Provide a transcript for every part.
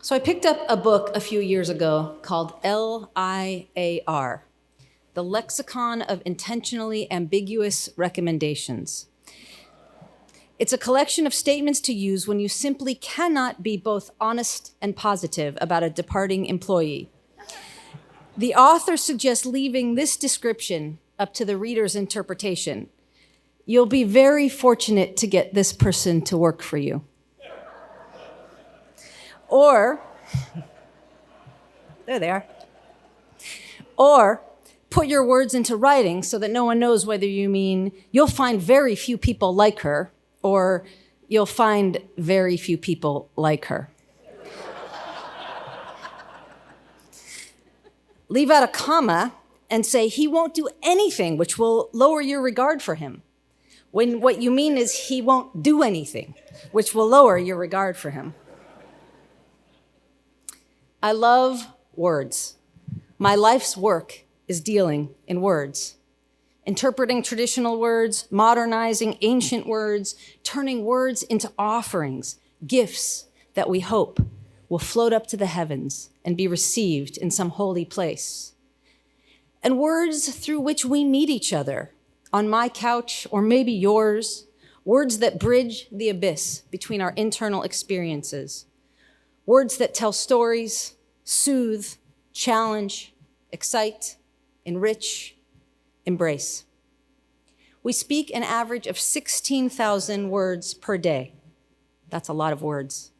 So I picked up a book a few years ago called LIAR, The Lexicon of Intentionally Ambiguous Recommendations. It's a collection of statements to use when you simply cannot be both honest and positive about a departing employee. The author suggests leaving this description up to the reader's interpretation. You'll be very fortunate to get this person to work for you. Or, there they are. Or, put your words into writing so that no one knows whether you mean you'll find very few people like her or you'll find very few people like her. Leave out a comma and say he won't do anything which will lower your regard for him, when what you mean is he won't do anything which will lower your regard for him. I love words. My life's work is dealing in words, interpreting traditional words, modernizing ancient words, turning words into offerings, gifts that we hope will float up to the heavens and be received in some holy place. And words through which we meet each other on my couch or maybe yours, words that bridge the abyss between our internal experiences, words that tell stories, soothe, challenge, excite, enrich, embrace. We speak an average of 16,000 words per day. That's a lot of words.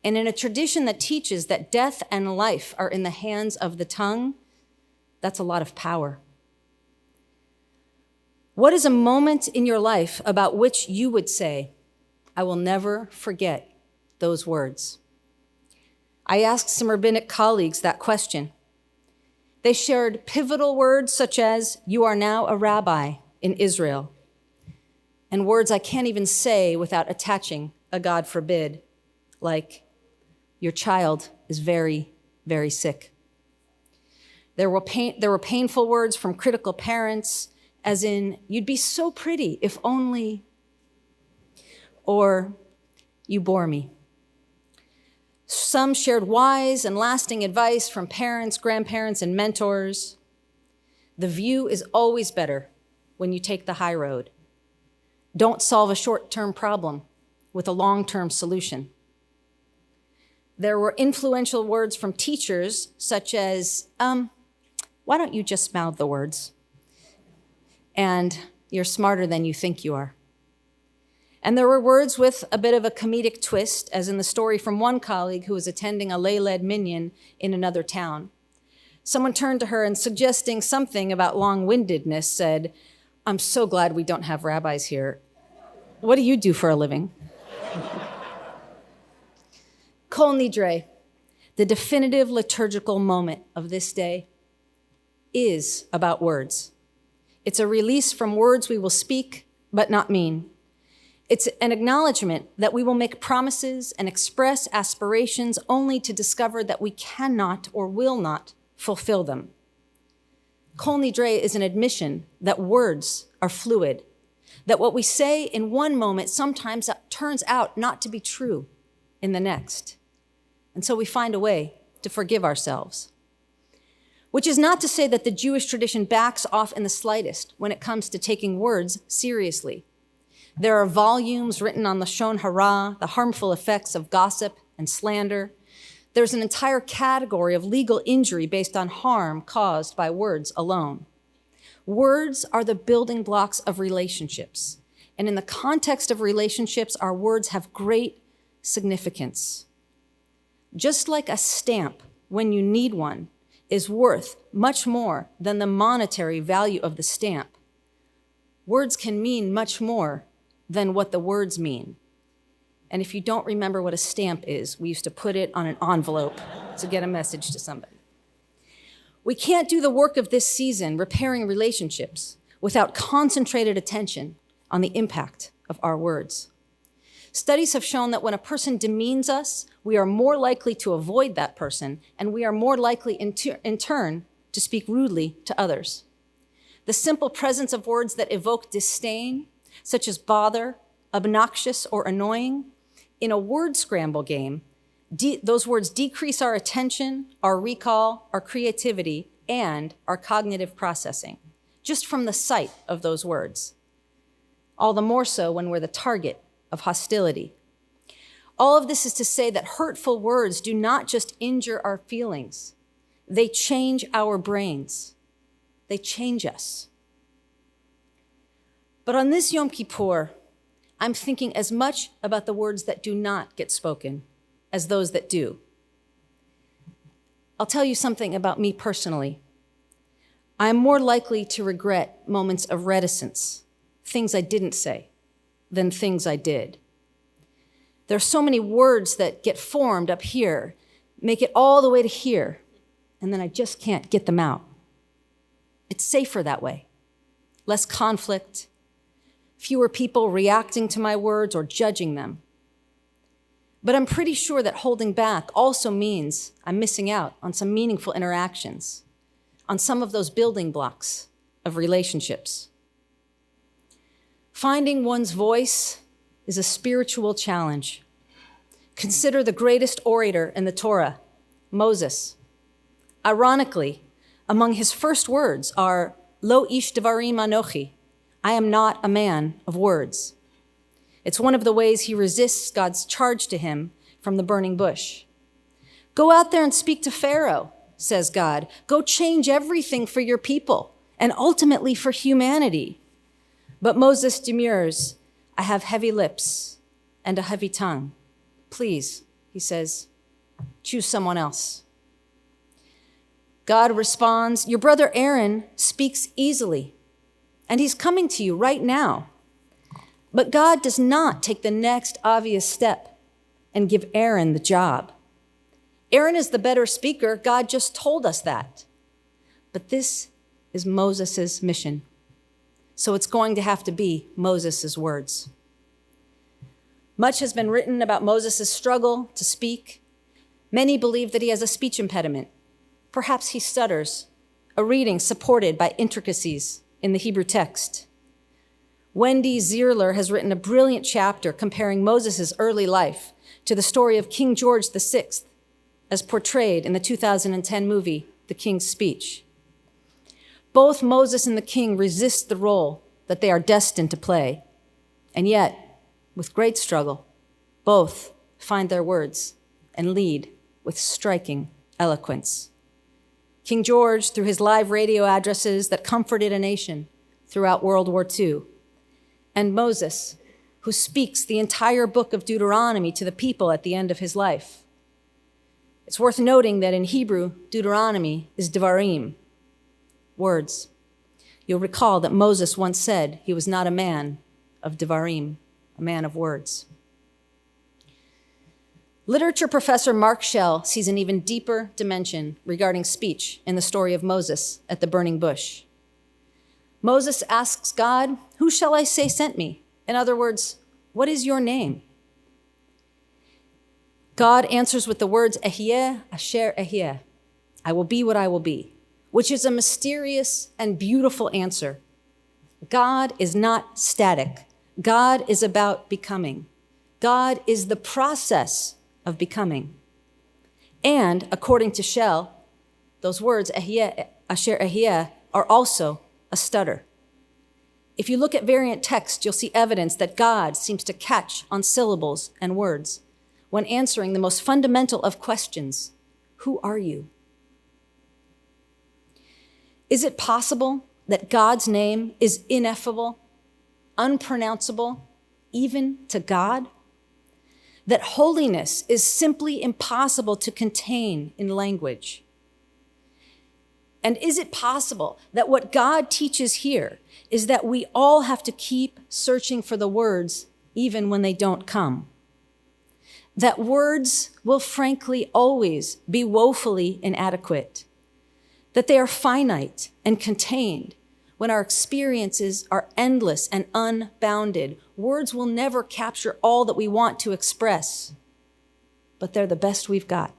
And in a tradition that teaches that death and life are in the hands of the tongue, that's a lot of power. What is a moment in your life about which you would say, I will never forget those words? I asked some rabbinic colleagues that question. They shared pivotal words such as, you are now a rabbi in Israel, and words I can't even say without attaching a God forbid, like, your child is very, very sick. There were painful words from critical parents, as in, you'd be so pretty if only, or you bore me. Some shared wise and lasting advice from parents, grandparents, and mentors. The view is always better when you take the high road. Don't solve a short-term problem with a long-term solution. There were influential words from teachers such as, why don't you just mouth the words? And you're smarter than you think you are. And there were words with a bit of a comedic twist, as in the story from one colleague who was attending a lay-led minyan in another town. Someone turned to her and suggesting something about long-windedness said, I'm so glad we don't have rabbis here. What do you do for a living? Kol Nidre, the definitive liturgical moment of this day, is about words. It's a release from words we will speak but not mean. It's an acknowledgement that we will make promises and express aspirations only to discover that we cannot or will not fulfill them. Kol Nidre is an admission that words are fluid, that what we say in one moment sometimes turns out not to be true in the next. And so we find a way to forgive ourselves. Which is not to say that the Jewish tradition backs off in the slightest when it comes to taking words seriously. There are volumes written on Lashon Hara, the harmful effects of gossip and slander. There's an entire category of legal injury based on harm caused by words alone. Words are the building blocks of relationships. And in the context of relationships, our words have great significance. Just like a stamp, when you need one, is worth much more than the monetary value of the stamp, words can mean much more than what the words mean. And if you don't remember what a stamp is, we used to put it on an envelope to get a message to somebody. We can't do the work of this season, repairing relationships, without concentrated attention on the impact of our words. Studies have shown that when a person demeans us, we are more likely to avoid that person, and we are more likely in turn to speak rudely to others. The simple presence of words that evoke disdain, such as bother, obnoxious, or annoying, in a word scramble game, Those words decrease our attention, our recall, our creativity, and our cognitive processing, just from the sight of those words. All the more so when we're the target of hostility. All of this is to say that hurtful words do not just injure our feelings. They change our brains. They change us. But on this Yom Kippur, I'm thinking as much about the words that do not get spoken as those that do. I'll tell you something about me personally. I'm more likely to regret moments of reticence, things I didn't say, than things I did. There are so many words that get formed up here, make it all the way to here, and then I just can't get them out. It's safer that way. Less conflict, fewer people reacting to my words or judging them. But I'm pretty sure that holding back also means I'm missing out on some meaningful interactions, on some of those building blocks of relationships. Finding one's voice is a spiritual challenge. Consider the greatest orator in the Torah, Moses. Ironically, among his first words are, Lo ish devarim anochi, I am not a man of words. It's one of the ways he resists God's charge to him from the burning bush. Go out there and speak to Pharaoh, says God. Go change everything for your people and ultimately for humanity. But Moses demurs, I have heavy lips and a heavy tongue. Please, he says, choose someone else. God responds, your brother Aaron speaks easily, and he's coming to you right now. But God does not take the next obvious step and give Aaron the job. Aaron is the better speaker. God just told us that. But this is Moses' mission. So it's going to have to be Moses' words. Much has been written about Moses' struggle to speak. Many believe that he has a speech impediment. Perhaps he stutters, a reading supported by intricacies in the Hebrew text. Wendy Zierler has written a brilliant chapter comparing Moses' early life to the story of King George VI, as portrayed in the 2010 movie, The King's Speech. Both Moses and the king resist the role that they are destined to play, and yet, with great struggle, both find their words and lead with striking eloquence. King George, through his live radio addresses that comforted a nation throughout World War II, and Moses, who speaks the entire book of Deuteronomy to the people at the end of his life. It's worth noting that in Hebrew, Deuteronomy is devarim, words. You'll recall that Moses once said he was not a man of devarim, a man of words. Literature professor Mark Schell sees an even deeper dimension regarding speech in the story of Moses at the burning bush. Moses asks God, who shall I say sent me? In other words, what is your name? God answers with the words, Ehyeh asher ehyeh, I will be what I will be, which is a mysterious and beautiful answer. God is not static. God is about becoming. God is the process of becoming. And according to Schell, those words, Ehyeh asher ehyeh, are also a stutter. If you look at variant texts, you'll see evidence that God seems to catch on syllables and words when answering the most fundamental of questions, who are you? Is it possible that God's name is ineffable, unpronounceable, even to God? That holiness is simply impossible to contain in language? And is it possible that what God teaches here is that we all have to keep searching for the words even when they don't come? That words will frankly always be woefully inadequate, that they are finite and contained when our experiences are endless and unbounded. Words will never capture all that we want to express, but they're the best we've got.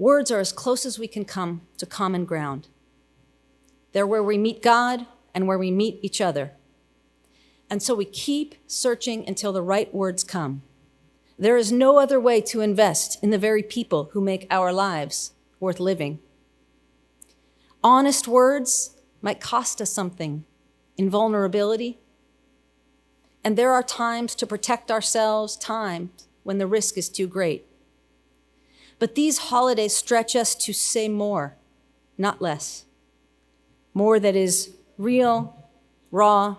Words are as close as we can come to common ground. They're where we meet God and where we meet each other. And so we keep searching until the right words come. There is no other way to invest in the very people who make our lives worth living. Honest words might cost us something in vulnerability. And there are times to protect ourselves, times when the risk is too great. But these holidays stretch us to say more, not less. More that is real, raw,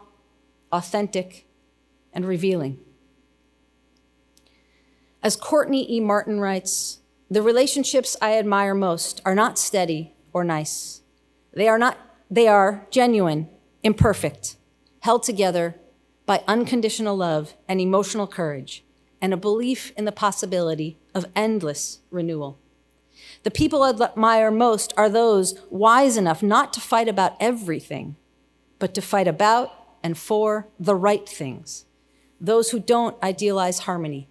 authentic, and revealing. As Courtney E. Martin writes, the relationships I admire most are not steady or nice. They are genuine, imperfect, held together by unconditional love and emotional courage, and a belief in the possibility of endless renewal. The people I admire most are those wise enough not to fight about everything, but to fight about and for the right things. Those who don't idealize harmony,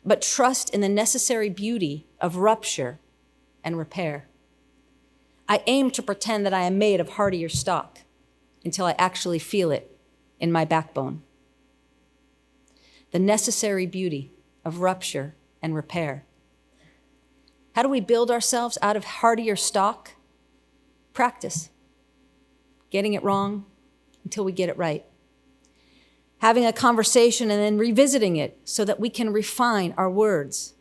but trust in the necessary beauty of rupture and repair. I aim to pretend that I am made of hardier stock until I actually feel it in my backbone. The necessary beauty of rupture and repair. How do we build ourselves out of hardier stock? Practice. Getting it wrong until we get it right. Having a conversation and then revisiting it so that we can refine our words,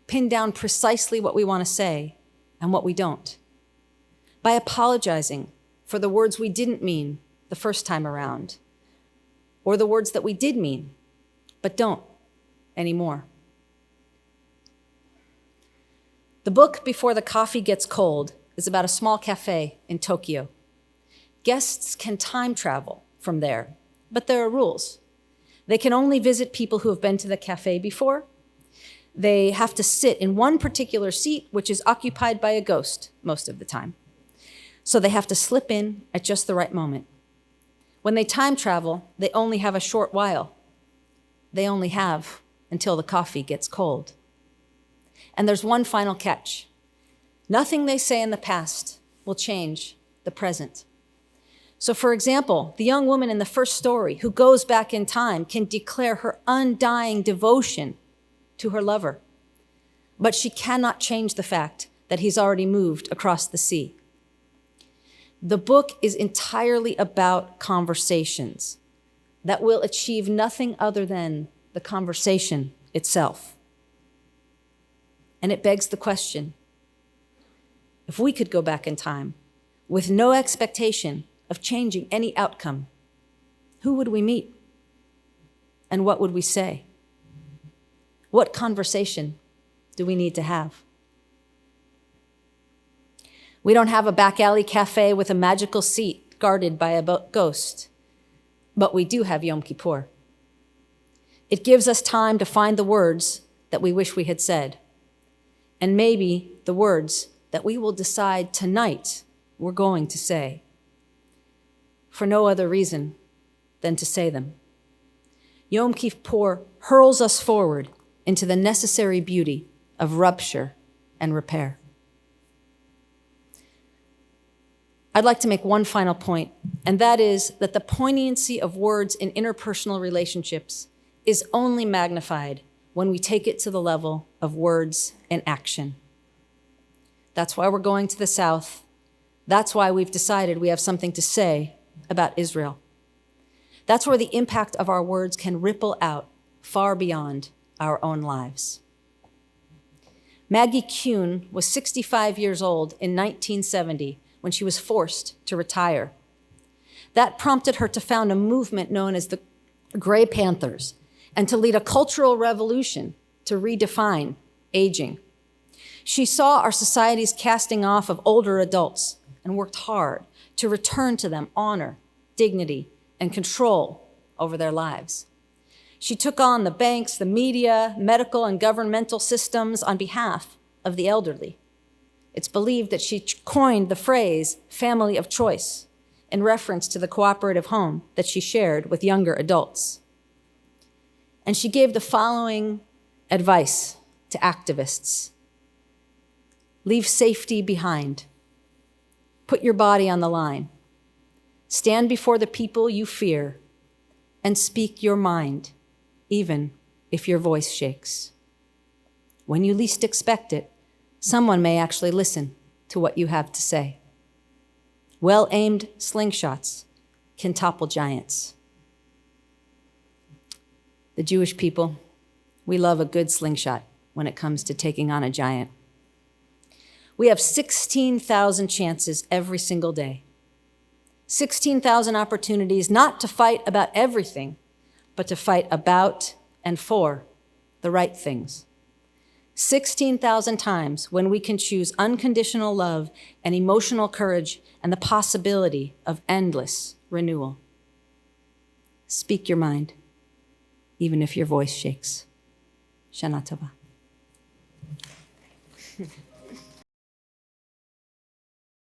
pin down precisely what we want to say and what we don't. By apologizing for the words we didn't mean the first time around, or the words that we did mean, but don't anymore. The book Before the Coffee Gets Cold is about a small cafe in Tokyo. Guests can time travel from there, but there are rules. They can only visit people who have been to the cafe before. They have to sit in one particular seat, which is occupied by a ghost most of the time. So they have to slip in at just the right moment. When they time travel, they only have a short while. They only have until the coffee gets cold. And there's one final catch. Nothing they say in the past will change the present. So for example, the young woman in the first story who goes back in time can declare her undying devotion to her lover. But she cannot change the fact that he's already moved across the sea. The book is entirely about conversations that will achieve nothing other than the conversation itself. And it begs the question, if we could go back in time with no expectation of changing any outcome, who would we meet? And what would we say? What conversation do we need to have? We don't have a back alley cafe with a magical seat guarded by a ghost, but we do have Yom Kippur. It gives us time to find the words that we wish we had said, and maybe the words that we will decide tonight we're going to say, for no other reason than to say them. Yom Kippur hurls us forward into the necessary beauty of rupture and repair. I'd like to make one final point, and that is that the poignancy of words in interpersonal relationships is only magnified when we take it to the level of words and action. That's why we're going to the South. That's why we've decided we have something to say about Israel. That's where the impact of our words can ripple out far beyond our own lives. Maggie Kuhn was 65 years old in 1970 when she was forced to retire. That prompted her to found a movement known as the Gray Panthers and to lead a cultural revolution to redefine aging. She saw our society's casting off of older adults and worked hard to return to them honor, dignity, and control over their lives. She took on the banks, the media, medical, and governmental systems on behalf of the elderly. It's believed that she coined the phrase family of choice in reference to the cooperative home that she shared with younger adults. And she gave the following advice to activists. Leave safety behind. Put your body on the line. Stand before the people you fear and speak your mind, even if your voice shakes. when you least expect it, someone may actually listen to what you have to say. Well-aimed slingshots can topple giants. The Jewish people, we love a good slingshot when it comes to taking on a giant. We have 16,000 chances every single day. 16,000 opportunities not to fight about everything, but to fight about and for the right things. 16,000 times when we can choose unconditional love and emotional courage and the possibility of endless renewal. Speak your mind, even if your voice shakes. Shana Tova.